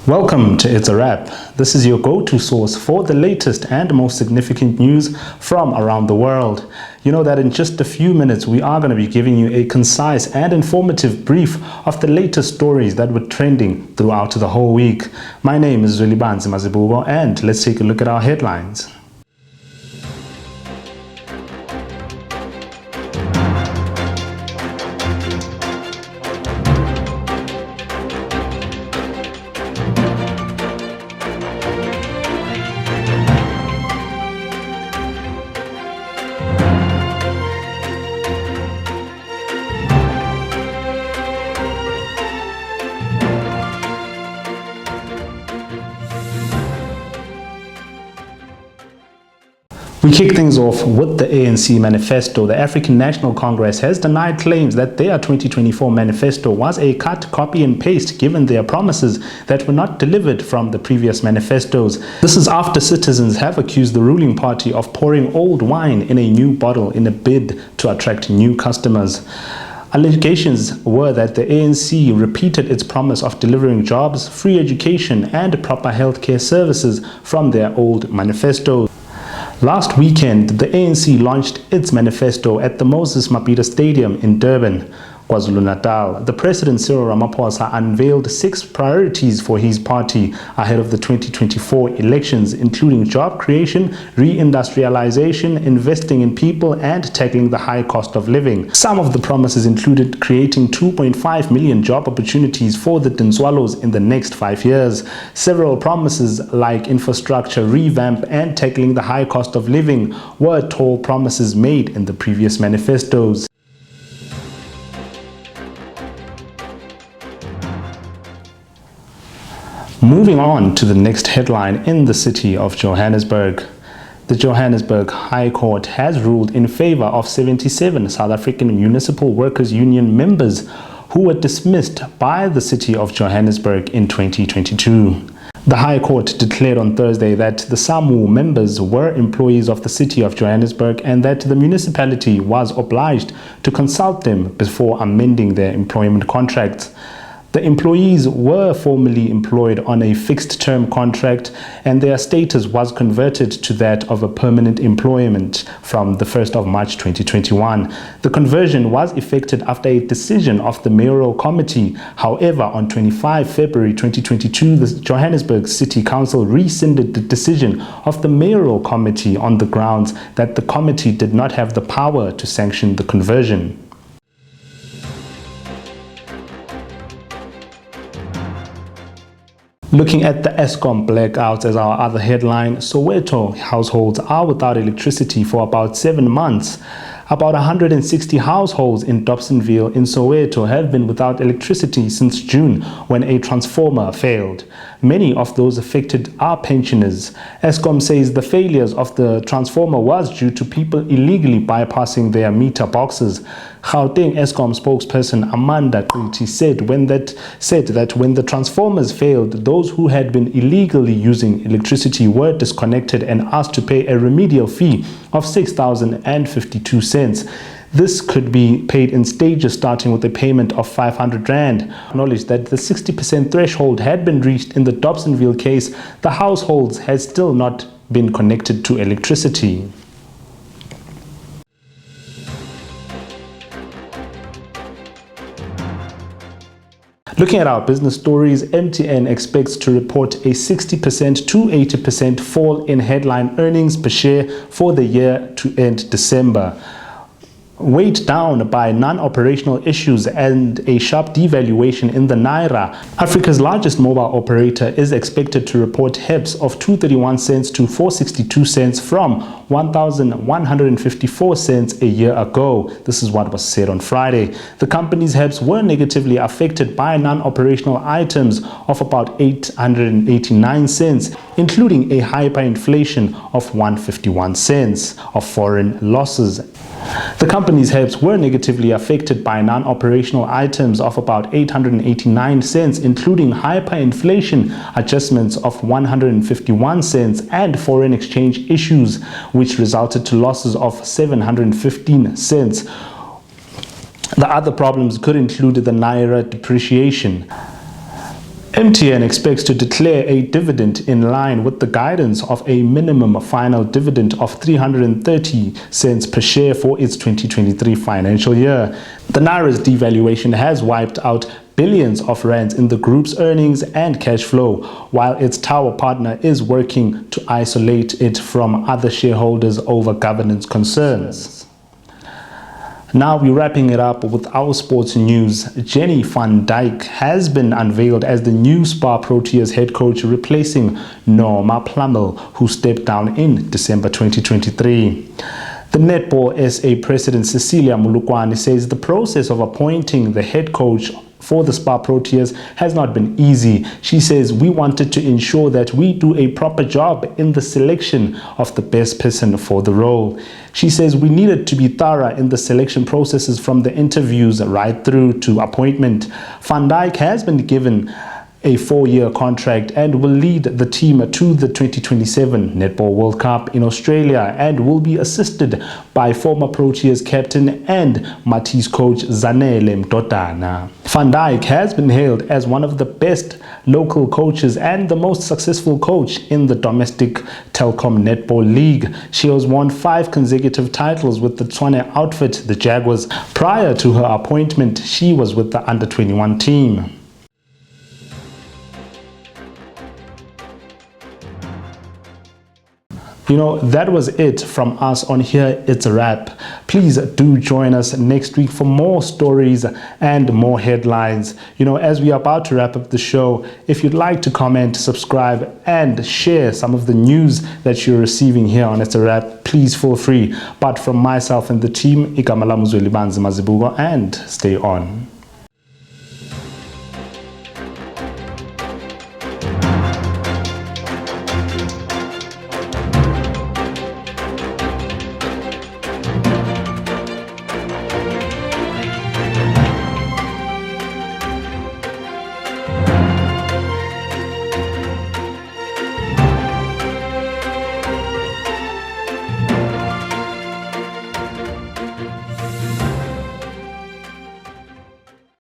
Welcome to It's a Wrap. This is your go-to source for the latest and most significant news from around the world. You know that in just a few minutes we are going to be giving you a concise and informative brief of the latest stories that were trending throughout the whole week. My name is ZWELIBANZI MAZIBUKO, and let's take a look at our headlines. We kick things off with the ANC manifesto. The African National Congress has denied claims that their 2024 manifesto was a cut, copy and paste given their promises that were not delivered from the previous manifestos. This is after citizens have accused the ruling party of pouring old wine in a new bottle in a bid to attract new customers. Allegations were that the ANC repeated its promise of delivering jobs, free education and proper healthcare services from their old manifesto. Last weekend, the ANC launched its manifesto at the Moses Mabhida Stadium in Durban, KwaZulu-Natal. The President Cyril Ramaphosa unveiled 6 priorities for his party ahead of the 2024 elections, including job creation, reindustrialization, investing in people, and tackling the high cost of living. Some of the promises included creating 2.5 million job opportunities for the Soweto'S in the next 5 years. Several promises like infrastructure revamp and tackling the high cost of living were tall promises made in the previous manifestos. Moving on to the next headline in the city of Johannesburg. The Johannesburg High Court has ruled in favor of 77 South African Municipal Workers Union members who were dismissed by the city of Johannesburg in 2022. The High Court declared on Thursday that the Samwu members were employees of the city of Johannesburg and that the municipality was obliged to consult them before amending their employment contracts. The employees were formerly employed on a fixed-term contract and their status was converted to that of a permanent employment from the 1st of March 2021. The conversion was effected after a decision of the mayoral committee. However, on 25 February 2022, the Johannesburg City Council rescinded the decision of the mayoral committee on the grounds that the committee did not have the power to sanction the conversion. Looking at the Eskom blackouts as our other headline, Soweto households are without electricity for about 7 months. About 160 households in Dobsonville in Soweto have been without electricity since June when a transformer failed. Many of those affected are pensioners. Eskom says the failures of the transformer was due to people illegally bypassing their meter boxes. Gauteng Eskom spokesperson Amanda Qiti said that when the transformers failed, those who had been illegally using electricity were disconnected and asked to pay a remedial fee of 6,052 cents. This could be paid in stages, starting with a payment of 500 Rand. Acknowledged that the 60% threshold had been reached in the Dobsonville case. The households had still not been connected to electricity. Looking at our business stories, MTN expects to report a 60% to 80% fall in headline earnings per share for the year to end December. Weighed down by non-operational issues and a sharp devaluation in the Naira, Africa's largest mobile operator is expected to report HEPS of 231 cents to 462 cents from 1,154 cents a year ago. This is what was said on Friday. The company's HEPS were negatively affected by non-operational items of about 889 cents, including a hyperinflation of 151 cents of foreign losses. The company's HEPS were negatively affected by non-operational items of about 889 cents, including hyperinflation adjustments of 151 cents and foreign exchange issues, which resulted to losses of 715 cents. The other problems could include the Naira depreciation. MTN expects to declare a dividend in line with the guidance of a minimum final dividend of 330 cents per share for its 2023 financial year. The Naira's devaluation has wiped out billions of rands in the group's earnings and cash flow, while its tower partner is working to isolate it from other shareholders over governance concerns. Now we're wrapping it up with our sports news. Jenny van Dijk has been unveiled as the new SPAR Proteas head coach, replacing Norma Plummel, who stepped down in December 2023. The Netball SA President Cecilia Mulukwani says the process of appointing the head coach for the SPAR Proteas has not been easy. She says, we wanted to ensure that we do a proper job in the selection of the best person for the role. She says we needed to be thorough in the selection processes from the interviews right through to appointment. Van Dijk has been given a 4-year contract and will lead the team to the 2027 Netball World Cup in Australia and will be assisted by former Proteas captain and Matis coach Zanele Mdodana. Van Dijk has been hailed as one of the best local coaches and the most successful coach in the domestic Telkom Netball League. She has won 5 consecutive titles with the Tshwane outfit, the Jaguars. Prior to her appointment, she was with the under-21 team. You know, that was it from us on Here It's a Wrap. Please do join us next week for more stories and more headlines. You know, as we are about to wrap up the show, if you'd like to comment, subscribe, and share some of the news that you're receiving here on It's a Wrap, please feel free. But from myself and the team, igama lami ZWELIBANZI, MAZIBUKO, and stay on.